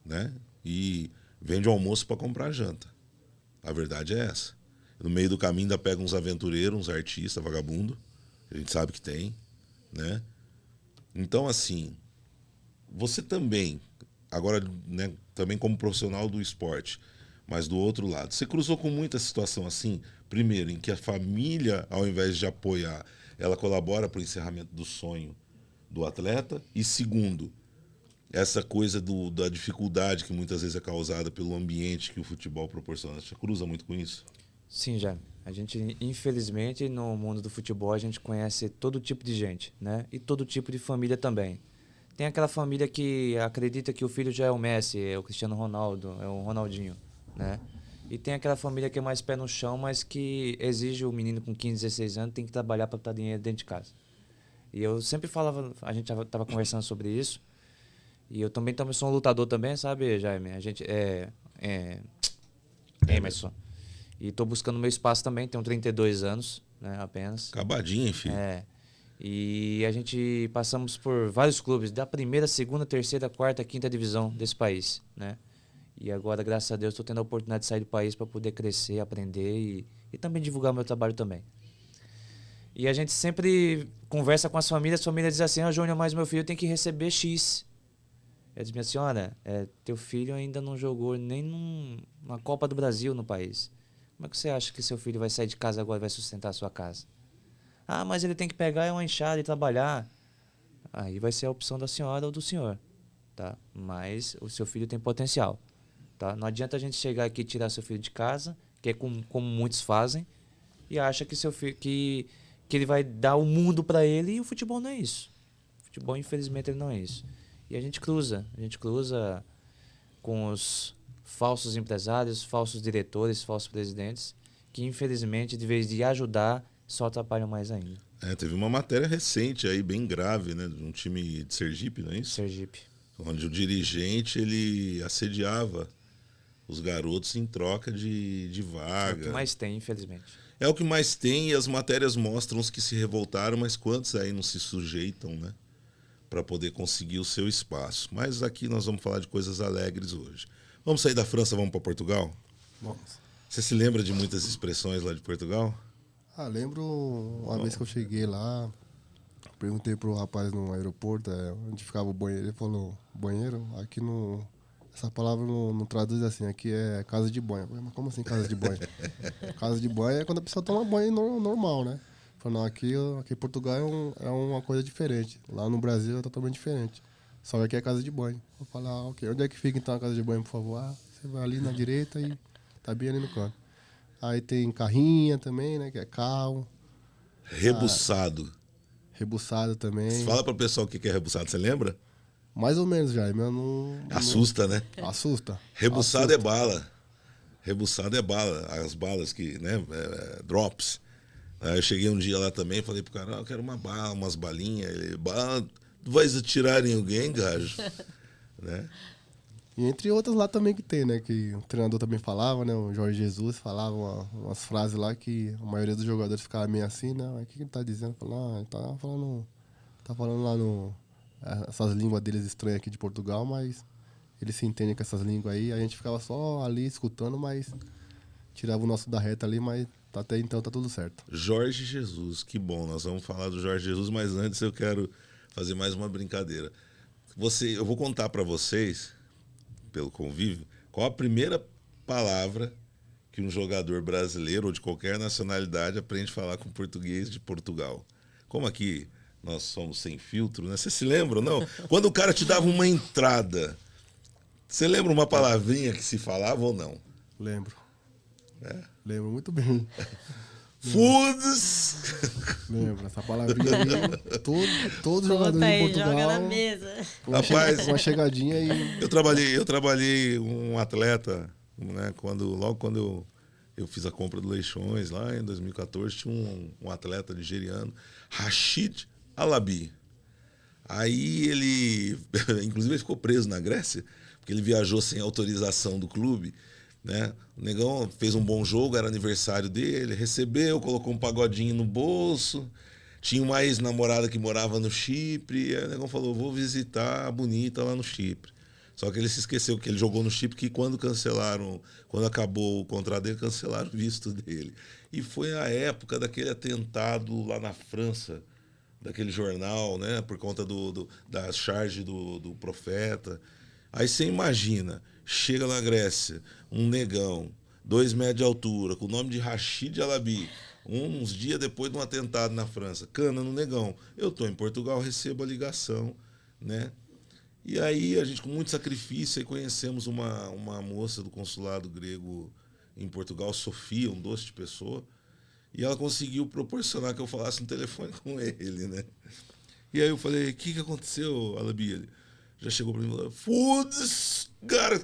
né? E vende o almoço para comprar janta. A verdade é essa. No meio do caminho ainda pega uns aventureiros, uns artistas, vagabundo. A gente sabe que tem, né? Então, assim, você também, agora, né, também como profissional do esporte, mas do outro lado, você cruzou com muita situação assim, primeiro, em que a família, ao invés de apoiar, ela colabora para o encerramento do sonho do atleta, e segundo, essa coisa da dificuldade que muitas vezes é causada pelo ambiente que o futebol proporciona. Você cruza muito com isso? Sim, já. A gente, infelizmente, no mundo do futebol, a gente conhece todo tipo de gente, né? E todo tipo de família também. Tem aquela família que acredita que o filho já é o Messi, é o Cristiano Ronaldo, é o Ronaldinho, né? E tem aquela família que é mais pé no chão, mas que exige o menino com 15, 16 anos tem que trabalhar para botar dinheiro dentro de casa. E eu sempre falava, a gente tava conversando sobre isso, e eu também sou um lutador também, sabe, Jaime? A gente Emerson. E tô buscando meu espaço também, tenho 32 anos, né, apenas. Acabadinho, hein, filho? E a gente passamos por vários clubes, da primeira, segunda, terceira, quarta, quinta divisão desse país, né? E agora, graças a Deus, estou tendo a oportunidade de sair do país para poder crescer, aprender e também divulgar meu trabalho também. E a gente sempre conversa com as famílias dizem assim: Júnior, mas meu filho tem que receber X. Eu disse: minha senhora, teu filho ainda não jogou nem numa Copa do Brasil no país. Como é que você acha que seu filho vai sair de casa agora e vai sustentar a sua casa? Mas ele tem que pegar uma enxada e trabalhar. Aí vai ser a opção da senhora ou do senhor, tá? Mas o seu filho tem potencial, tá? Não adianta a gente chegar aqui e tirar seu filho de casa, que é como muitos fazem, e acha que seu filho que ele vai dar o mundo para ele, e o futebol não é isso. O futebol, infelizmente, ele não é isso. E a gente cruza com os falsos empresários, falsos diretores, falsos presidentes, que infelizmente, de vez de ajudar, só atrapalham mais ainda. Teve uma matéria recente aí, bem grave, né, de um time de Sergipe, não é isso? Sergipe. Onde o dirigente, ele assediava os garotos em troca de vaga. É o que mais tem, infelizmente. É o que mais tem, e as matérias mostram os que se revoltaram, mas quantos aí não se sujeitam, né, para poder conseguir o seu espaço. Mas aqui nós vamos falar de coisas alegres hoje. Vamos sair da França, vamos para Portugal? Vamos. Você se lembra de muitas expressões lá de Portugal? Lembro uma vez que eu cheguei lá, perguntei pro rapaz no aeroporto onde ficava o banheiro. Ele falou: banheiro? Aqui no... Essa palavra não traduz assim, aqui é casa de banho. Eu falei: mas como assim casa de banho? Casa de banho é quando a pessoa toma banho normal, né? Falei: não, aqui em Portugal é uma coisa diferente. Lá no Brasil é totalmente diferente. Só que aqui é casa de banho. Eu falei: ok. Onde é que fica então a casa de banho, por favor? Você vai ali na direita e tá bem ali no canto. Aí tem carrinha também, né? Que é carro. Rebuçado. Rebuçado também. Fala para o pessoal o que é rebuçado, você lembra? Mais ou menos, Jaime. Eu não... Assusta, né? Assusta. Rebuçado Assusta. é bala. Rebuçado é bala. As balas que, né? Drops. Aí eu cheguei um dia lá também e falei pro cara, eu quero uma bala, umas balinhas. Ele, bala, tu vais atirar em alguém, gajo? Né? E entre outras lá também que tem, né? Que o treinador também falava, né? O Jorge Jesus falava umas frases lá que a maioria dos jogadores ficava meio assim, né? O que ele tá dizendo? Falando, ele tá falando lá no... essas línguas deles estranhas aqui de Portugal, mas eles se entendem com essas línguas aí. A gente ficava só ali escutando, mas tirava o nosso da reta ali, mas até então tá tudo certo. Jorge Jesus, que bom. Nós vamos falar do Jorge Jesus, mas antes eu quero fazer mais uma brincadeira. Eu vou contar para vocês, pelo convívio, qual a primeira palavra que um jogador brasileiro ou de qualquer nacionalidade aprende a falar com português de Portugal. Como aqui nós somos sem filtro, né? Você se lembra, não? Quando o cara te dava uma entrada, você lembra uma palavrinha que se falava ou não? Lembro. É? Lembro muito bem. Foods! Lembro. Essa palavrinha aí, todos os Conta jogadores de aí, Portugal... joga na mesa. Rapaz, uma chegadinha e... Eu trabalhei um atleta, né? Logo quando eu fiz a compra do Leixões, lá em 2014, tinha um atleta nigeriano, Rashid Alabi. Aí ele, inclusive ele ficou preso na Grécia, porque ele viajou sem autorização do clube, né? O negão fez um bom jogo, era aniversário dele, recebeu, colocou um pagodinho no bolso, tinha uma ex-namorada que morava no Chipre, e aí o negão falou, vou visitar a bonita lá no Chipre. Só que ele se esqueceu que ele jogou no Chipre, que quando acabou o contrato dele, cancelaram o visto dele. E foi a época daquele atentado lá na França, daquele jornal, né, por conta da charge do profeta. Aí você imagina, chega na Grécia, um negão, 2 metros de altura, com o nome de Rashid Alabi, uns dias depois de um atentado na França, cana no negão. Eu estou em Portugal, recebo a ligação, né? E aí a gente, com muito sacrifício, aí conhecemos uma moça do consulado grego em Portugal, Sofia, um doce de pessoa, e ela conseguiu proporcionar que eu falasse no telefone com ele, né? E aí eu falei, o que aconteceu, Alabi? Ele já chegou para mim e falou, foda-se, cara,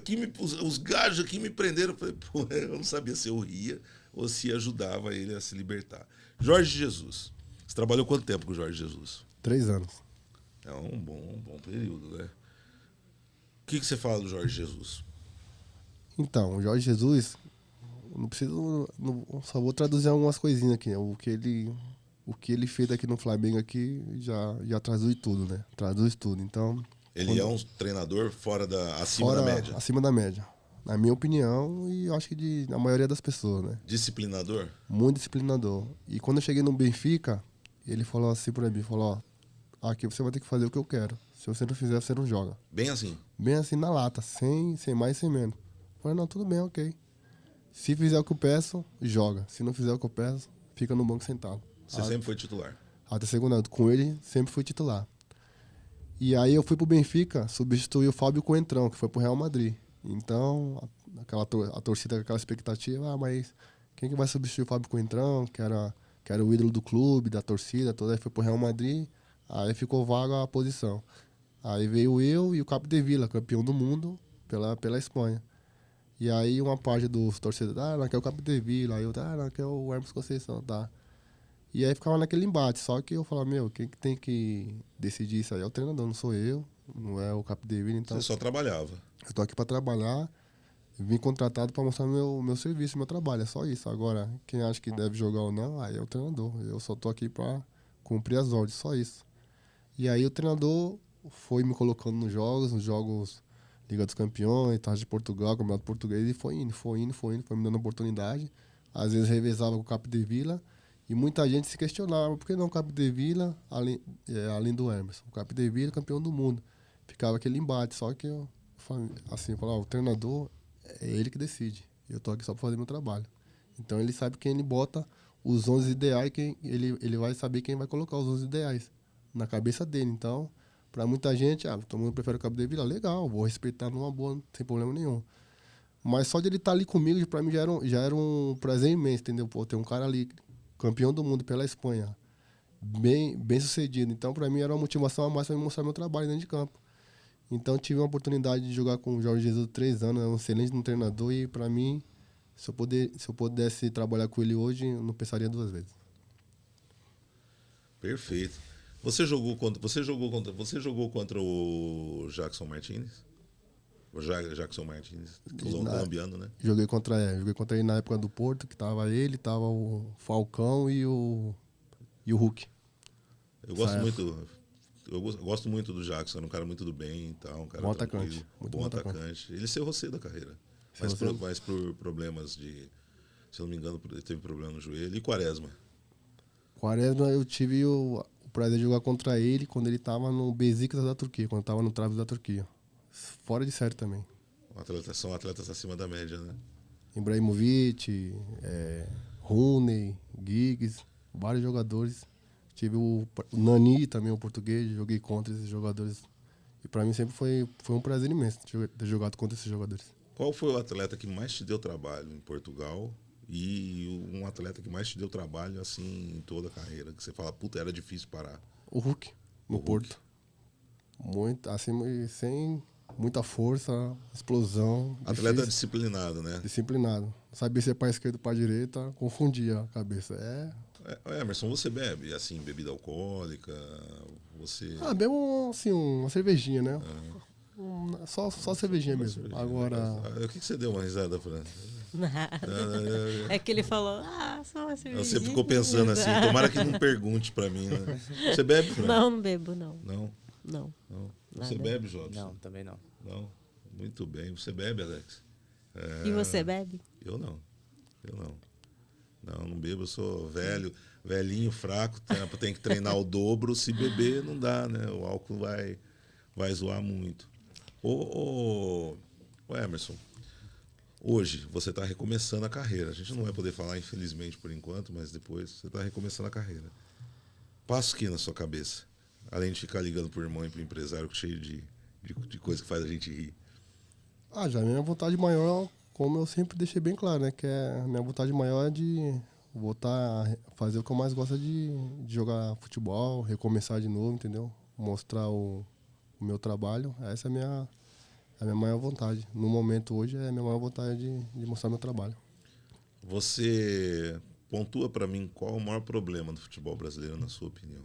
os gajos aqui me prenderam. Eu falei, pô, eu não sabia se eu ria ou se ajudava ele a se libertar. Jorge Jesus. Você trabalhou quanto tempo com o Jorge Jesus? 3 anos. É um bom período, né? O que você fala do Jorge Jesus? Então, o Jorge Jesus, só vou traduzir algumas coisinhas aqui, né? O que ele fez aqui no Flamengo aqui já traduz tudo, né? Traduz tudo. Então, Ele é um treinador acima da média. Acima da média. Na minha opinião, e eu acho que da maioria das pessoas, né? Disciplinador? Muito disciplinador. E quando eu cheguei no Benfica, ele falou assim pra mim, falou, aqui você vai ter que fazer o que eu quero. Se você não fizer, você não joga. Bem assim? Bem assim, na lata, sem mais, sem menos. Eu falei, não, tudo bem, ok. Se fizer o que eu peço, joga. Se não fizer o que eu peço, fica no banco sentado. Você sempre foi titular? Até segunda, com ele, sempre fui titular. E aí eu fui pro Benfica, substituí o Fábio Coentrão, que foi pro Real Madrid. Então, a torcida com aquela expectativa, mas quem que vai substituir o Fábio Coentrão, que era o ídolo do clube, da torcida, toda, aí foi pro Real Madrid, aí ficou vaga a posição. Aí veio eu e o Capdevila, campeão do mundo pela Espanha. E aí uma parte dos torcedores, não quer o Capdevila, aí eu, não quer o Hermes Conceição, tá. E aí ficava naquele embate, só que eu falava, quem que tem que decidir isso aí é o treinador, não sou eu, não é o Capdevila, então... Você só trabalhava? Eu tô aqui para trabalhar, vim contratado para mostrar meu serviço, meu trabalho, é só isso. Agora, quem acha que deve jogar ou não, aí é o treinador. Eu só tô aqui para cumprir as ordens, só isso. E aí o treinador foi me colocando nos jogos Liga dos Campeões, Taça de Portugal, Campeonato Português, e foi me dando oportunidade. Às vezes revezava com o Capdevila, e muita gente se questionava, por que não o Capdevila além do Emerson? O Capdevila campeão do mundo. Ficava aquele embate, só que eu falava, o treinador é ele que decide. Eu tô aqui só para fazer meu trabalho. Então ele sabe quem ele bota os 11 ideais, ele vai saber quem vai colocar os 11 ideais na cabeça dele. Então, para muita gente, todo mundo prefere o Capdevila, legal, vou respeitar numa boa, sem problema nenhum. Mas só de ele estar ali comigo, para mim já era um prazer imenso, entendeu? Pô, tem um cara ali, campeão do mundo pela Espanha, bem sucedido. Então, para mim era uma motivação a mais para me mostrar meu trabalho dentro de campo. Então tive a oportunidade de jogar com o Jorge Jesus 3 anos, é um excelente treinador e para mim, se eu pudesse trabalhar com ele hoje, eu não pensaria 2 vezes. Perfeito. Você jogou contra o Jackson Martinez? O Jackson Martinez, colombiano, né? Joguei contra ele na época do Porto, que tava ele, tava o Falcão e o Hulk. Eu gosto muito do Jackson, era um cara muito do bem e tal, um cara bom atacante. Muito bom atacante. Ele saiu você da carreira. Mas por problemas de, se eu não me engano, ele teve problema no joelho. E Quaresma? Quaresma, eu tive o prazer de jogar contra ele quando ele estava no Besiktas da Turquia, quando estava no Traves da Turquia. Fora de série também. São atletas acima da média, né? Ibrahimovic, Rooney, Giggs, vários jogadores. Tive o Nani também, o português, joguei contra esses jogadores. E para mim sempre foi um prazer imenso ter jogado contra esses jogadores. Qual foi o atleta que mais te deu trabalho em Portugal e um atleta que mais te deu trabalho assim em toda a carreira? Que você fala, puta, era difícil parar. O Hulk, no Porto. Muito, assim, sem muita força, explosão. Atleta disciplinado, né? Disciplinado. Não sabia se é para esquerda ou para direita, confundia a cabeça. Emerson, você bebe, assim, bebida alcoólica? Você... bebo, assim, uma cervejinha, né? Só cervejinha mesmo. Cervejinha. Agora... O que você deu uma risada, Fran? Nada. É que ele falou, só uma cervejinha. Você ficou pensando assim, tomara que não pergunte pra mim, né? Você bebe, Fran? Não bebo, não. Não? Não. Você bebe, Jobson? Não, também não. Não? Muito bem. Você bebe, Alex? E você bebe? Eu não. Não bebo, eu sou velhinho, fraco, tem que treinar o dobro, se beber não dá, né? O álcool vai zoar muito. Ô Emerson, hoje você está recomeçando a carreira. A gente não vai poder falar, infelizmente, por enquanto, mas depois você está recomeçando a carreira. Passa o que na sua cabeça? Além de ficar ligando pro irmão e pro empresário cheio de coisa que faz a gente rir. Já minha vontade maior, como eu sempre deixei bem claro, né? Que a minha vontade maior é de voltar a fazer o que eu mais gosto de jogar futebol, recomeçar de novo, entendeu? Mostrar o meu trabalho. Essa é a minha maior vontade. No momento hoje é a minha maior vontade de mostrar meu trabalho. Você pontua para mim qual o maior problema do futebol brasileiro, na sua opinião?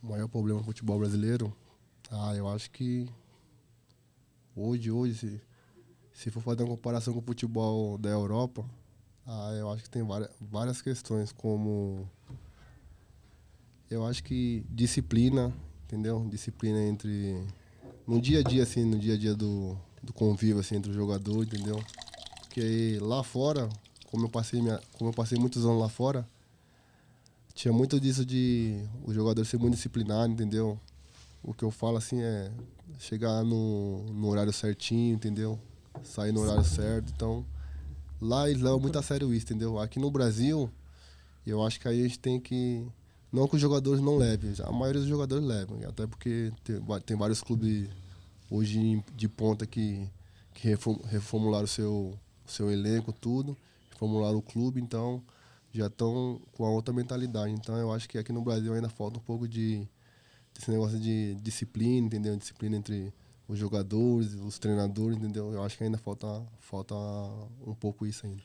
O maior problema do futebol brasileiro? Eu acho que hoje, se for fazer uma comparação com o futebol da Europa, eu acho que tem várias questões, como eu acho que disciplina, entendeu? Disciplina no dia a dia, assim, no dia a dia do convívio, assim, entre o jogador, entendeu? Porque lá fora, como eu passei muitos anos lá fora, tinha muito disso de o jogador ser muito disciplinado, entendeu? O que eu falo, assim, é chegar no horário certinho, entendeu? Sair no horário certo. Então, lá eles levam muito a sério isso, entendeu? Aqui no Brasil, eu acho que aí a gente tem que... Não que os jogadores não levem, a maioria dos jogadores levam. Até porque tem vários clubes hoje de ponta que reformularam o seu elenco, tudo. Reformularam o clube, então já estão com a outra mentalidade. Então eu acho que aqui no Brasil ainda falta um pouco desse negócio de disciplina, entendeu? Disciplina entre os jogadores, os treinadores, entendeu? Eu acho que ainda falta um pouco isso ainda.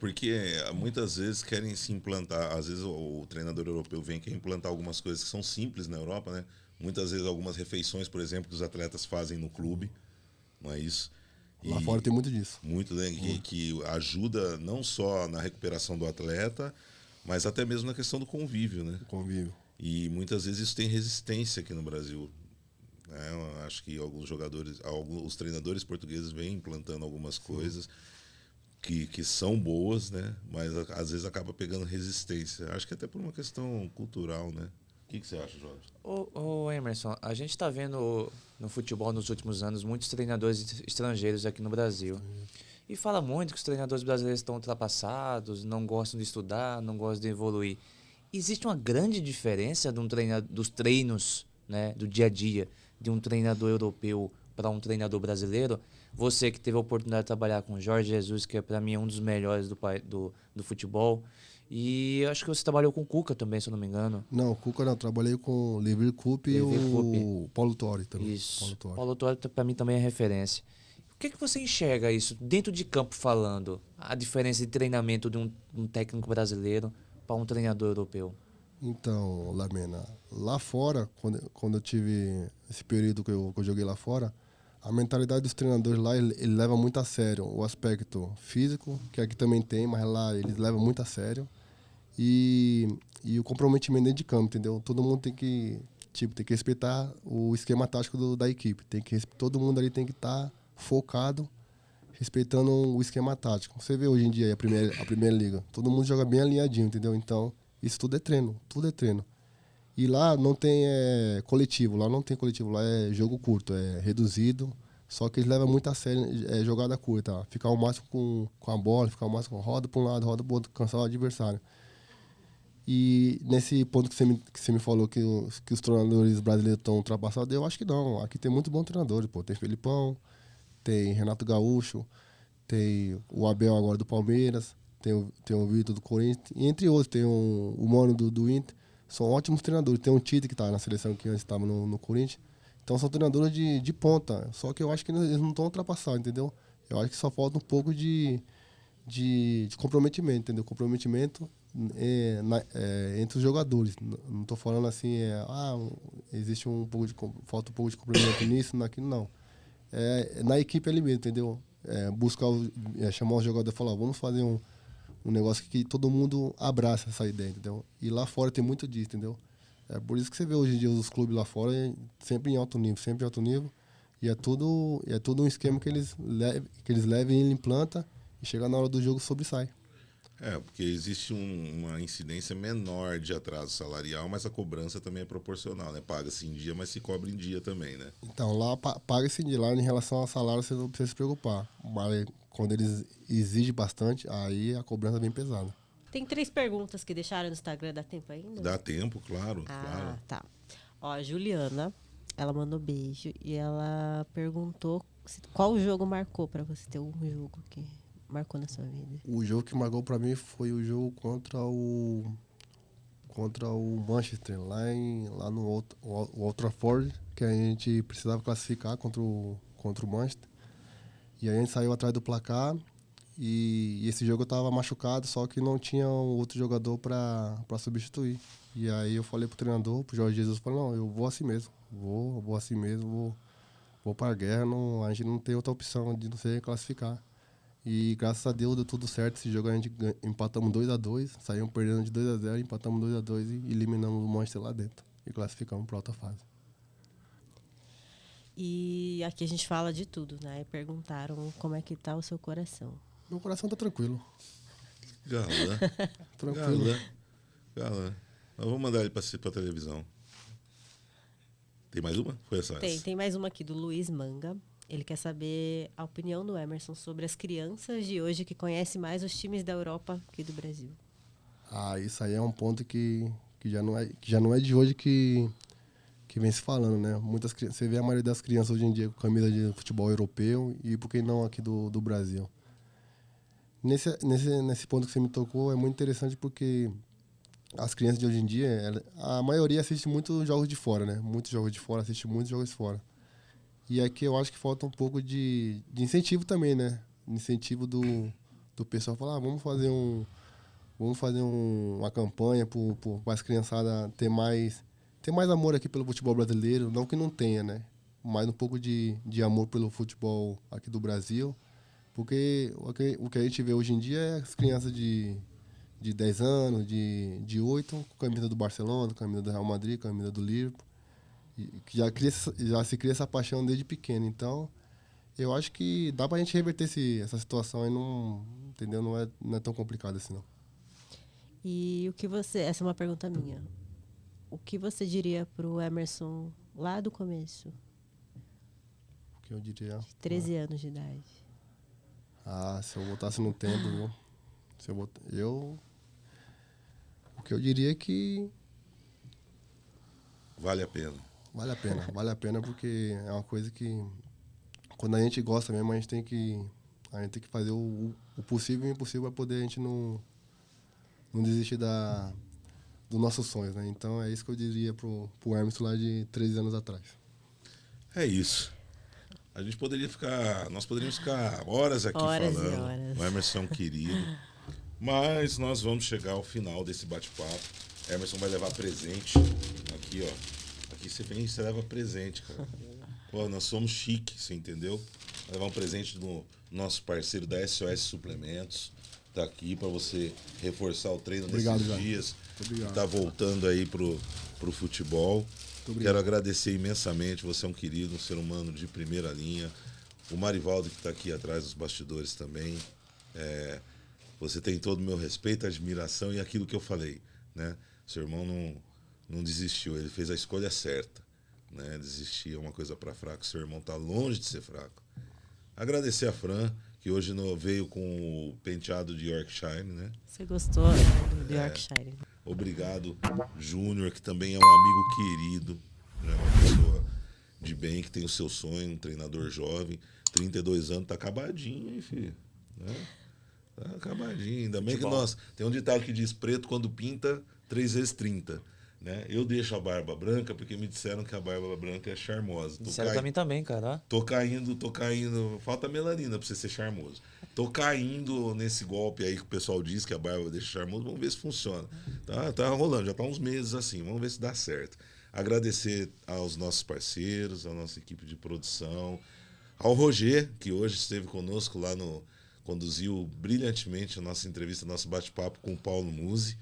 Porque muitas vezes querem se implantar, às vezes o treinador europeu vem quer implantar algumas coisas que são simples na Europa, né? Muitas vezes algumas refeições, por exemplo, que os atletas fazem no clube, não é isso? Lá fora tem muito disso. Muito, né? Que ajuda não só na recuperação do atleta, mas até mesmo na questão do convívio, né? Convívio. E muitas vezes isso tem resistência aqui no Brasil. Eu acho que os treinadores portugueses vêm implantando algumas coisas que são boas, né? Mas às vezes acaba pegando resistência. Acho que até por uma questão cultural, né? O que você acha, Jorge? Ô Emerson, a gente está vendo no futebol nos últimos anos muitos treinadores estrangeiros aqui no Brasil. E fala muito que os treinadores brasileiros estão ultrapassados, não gostam de estudar, não gostam de evoluir. Existe uma grande diferença dos treinos, né, do dia a dia, de um treinador europeu para um treinador brasileiro? Você que teve a oportunidade de trabalhar com o Jorge Jesus, que para mim é um dos melhores do futebol, E eu acho que você trabalhou com o Cuca também, se eu não me engano. Não, o Cuca não. Trabalhei com o Levi Coupe e Levi Coupe. o Paulo Torre também. Isso. Torre. Paulo Torre pra mim também é referência. O que você enxerga isso, dentro de campo falando, a diferença de treinamento de um técnico brasileiro para um treinador europeu? Então, Lamena, lá fora, quando eu tive esse período que eu joguei lá fora, a mentalidade dos treinadores lá, ele leva muito a sério o aspecto físico, que aqui também tem, mas lá eles levam muito a sério, e o comprometimento dentro de campo, entendeu? Todo mundo tem que respeitar o esquema tático da equipe, todo mundo ali tem que estar focado, respeitando o esquema tático. Você vê hoje em dia a primeira liga, todo mundo joga bem alinhadinho, entendeu? Então, isso tudo é treino. E lá não tem coletivo, lá é jogo curto, é reduzido, só que eles levam muito a sério jogada curta, ficar o máximo com a bola, ficar o máximo roda para um lado, roda para o outro, cansar o adversário. E nesse ponto que você me falou que os treinadores brasileiros estão ultrapassados, eu acho que não. Aqui tem muito bons treinadores, pô. Tem Felipão, tem Renato Gaúcho, tem o Abel agora do Palmeiras, tem o Vitor do Corinthians, e entre outros, tem o Mano do Inter. São ótimos treinadores. Tem o Tite que está na seleção que antes estava no Corinthians. Então são treinadores de ponta. Só que eu acho que eles não estão ultrapassados, entendeu? Eu acho que só falta um pouco de comprometimento, entendeu? Comprometimento entre os jogadores. Não estou falando assim, existe falta um pouco de comprometimento nisso, naquilo, não. Na equipe ali mesmo, entendeu? Chamar os jogadores e falar, vamos fazer um negócio que todo mundo abraça essa ideia, entendeu? E lá fora tem muito disso, entendeu? É por isso que você vê hoje em dia os clubes lá fora sempre em alto nível, e é tudo um esquema que eles levam e ele implanta, e chega na hora do jogo sobressai. Porque existe uma incidência menor de atraso salarial, mas a cobrança também é proporcional, né? Paga-se em dia, mas se cobra em dia também, né? Então, lá paga-se em dia, lá em relação ao salário você não precisa se preocupar. Mas quando eles exigem bastante, aí a cobrança é bem pesada. Tem 3 perguntas que deixaram no Instagram, dá tempo ainda? Dá tempo, claro, claro. Tá. Ó, a Juliana, ela mandou beijo e ela perguntou qual jogo marcou pra você ter um jogo que marcou na sua vida. O jogo que marcou pra mim foi o jogo contra o Manchester, lá no Old Trafford, que a gente precisava classificar contra o Manchester. E aí a gente saiu atrás do placar e esse jogo eu tava machucado, só que não tinha outro jogador para substituir. E aí eu falei pro treinador, pro Jorge Jesus, falei, não, eu vou assim mesmo, vou pra guerra, a gente não tem outra opção de não ser classificar. E graças a Deus deu tudo certo. Esse jogo a gente empatamos 2-2, saímos perdendo de 2-0, empatamos 2-2 e eliminamos o Manchester lá dentro. E classificamos para outra fase. E aqui a gente fala de tudo, né? E perguntaram como é que tá o seu coração. Meu coração tá tranquilo. Galã. Tranquilo. Galã. Nós vamos mandar ele pra televisão. Tem mais uma? Foi essa? Tem mais uma aqui do Luiz Manga. Ele quer saber a opinião do Emerson sobre as crianças de hoje que conhecem mais os times da Europa que do Brasil. Isso aí é um ponto que já não é de hoje que vem se falando, né? Você vê a maioria das crianças hoje em dia com camisa de futebol europeu e por que não aqui do Brasil. Nesse ponto que você me tocou é muito interessante porque as crianças de hoje em dia, a maioria assiste muitos jogos de fora, né? Muitos jogos de fora, assiste muitos jogos de fora. E aqui eu acho que falta um pouco de incentivo também, né? Incentivo do pessoal falar, vamos fazer uma campanha para as criançadas ter mais amor aqui pelo futebol brasileiro, não que não tenha, né? Mas um pouco de amor pelo futebol aqui do Brasil, porque o que a gente vê hoje em dia é as crianças de 10 anos, de 8, com camisa do Barcelona, camisa do Real Madrid, camisa do Liverpool, que já se cria essa paixão desde pequeno. Então, eu acho que dá pra gente reverter essa situação e não, entendeu? Não é tão complicado assim, não. E essa é uma pergunta minha. O que você diria pro Emerson lá do começo? O que eu diria? De 13 anos de idade. Se eu voltasse no tempo, viu? O que eu diria é que vale a pena. Vale a pena porque é uma coisa que quando a gente gosta mesmo, a gente tem que fazer o possível e o impossível para poder a gente não não desistir dos nossos sonhos, né? Então é isso que eu diria pro Emerson lá de 13 anos atrás. É isso. Nós poderíamos ficar horas aqui Horas e falando. horas. O Emerson é um querido. Mas nós vamos chegar ao final desse bate-papo. Emerson vai levar presente. Aqui, ó. Aqui você vem e você leva presente, cara. Pô, nós somos chiques, você entendeu? Vai levar um presente do nosso parceiro da SOS Suplementos. Tá aqui para você reforçar o treino Obrigado, nesses Jair. dias. Obrigado. Tá voltando aí pro futebol. Quero agradecer imensamente. Você é um querido, um ser humano de primeira linha. O Marivaldo, que está aqui atrás dos bastidores também. Você tem todo o meu respeito, admiração e aquilo que eu falei, né? Seu irmão não desistiu, ele fez a escolha certa, né? Desistir é uma coisa para fraco, seu irmão está longe de ser fraco. Agradecer a Fran, que hoje veio com o penteado de Yorkshire, né? Você gostou, né, do Yorkshire? Obrigado, Júnior, que também é um amigo querido, né? Uma pessoa de bem, que tem o seu sonho, um treinador jovem, 32 anos, tá acabadinho, hein, filho? Né? Tá acabadinho. Ainda bem que nós... Tem um ditado que diz, preto quando pinta, 3 vezes 30. Né? Eu deixo a barba branca porque me disseram que a barba branca é charmosa. Disseram pra mim também, cara. Tô caindo. Falta melanina pra você ser charmoso. Tô caindo nesse golpe aí que o pessoal diz que a barba deixa charmoso. Vamos ver se funciona. Tá rolando, já tá uns meses assim. Vamos ver se dá certo. Agradecer aos nossos parceiros, à nossa equipe de produção, ao Roger, que hoje esteve conosco lá conduziu brilhantemente a nossa entrevista, nosso bate-papo com o Paulo Musi,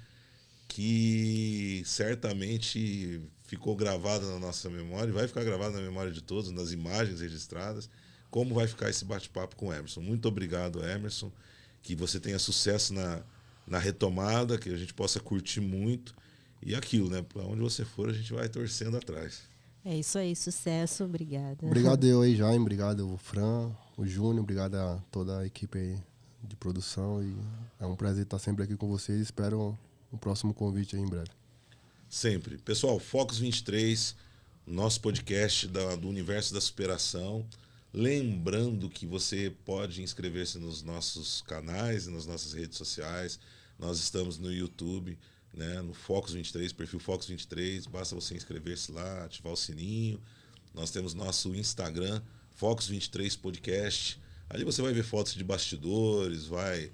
que certamente ficou gravado na nossa memória, e vai ficar gravado na memória de todos, nas imagens registradas, como vai ficar esse bate-papo com o Emerson. Muito obrigado, Emerson, que você tenha sucesso na retomada, que a gente possa curtir muito, e aquilo, né? Para onde você for, a gente vai torcendo atrás. É isso aí, sucesso, obrigada. Obrigado eu aí, Jaime, obrigado o Fran, o Júnior, obrigado a toda a equipe aí de produção, e é um prazer estar sempre aqui com vocês, espero um próximo convite aí em breve. Sempre. Pessoal, Focus 23, nosso podcast do Universo da Superação. Lembrando que você pode inscrever-se nos nossos canais e nas nossas redes sociais. Nós estamos no YouTube, né, no Focus 23, perfil Focus 23. Basta você inscrever-se lá, ativar o sininho. Nós temos nosso Instagram, Focus 23 Podcast. Ali você vai ver fotos de bastidores, vai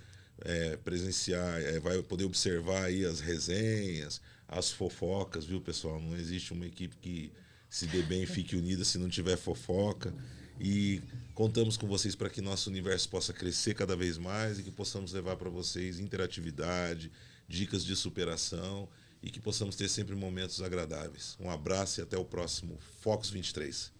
presenciar, vai poder observar aí as resenhas, as fofocas, viu, pessoal? Não existe uma equipe que se dê bem e fique unida se não tiver fofoca. E contamos com vocês para que nosso universo possa crescer cada vez mais e que possamos levar para vocês interatividade, dicas de superação e que possamos ter sempre momentos agradáveis. Um abraço e até o próximo Focus 23.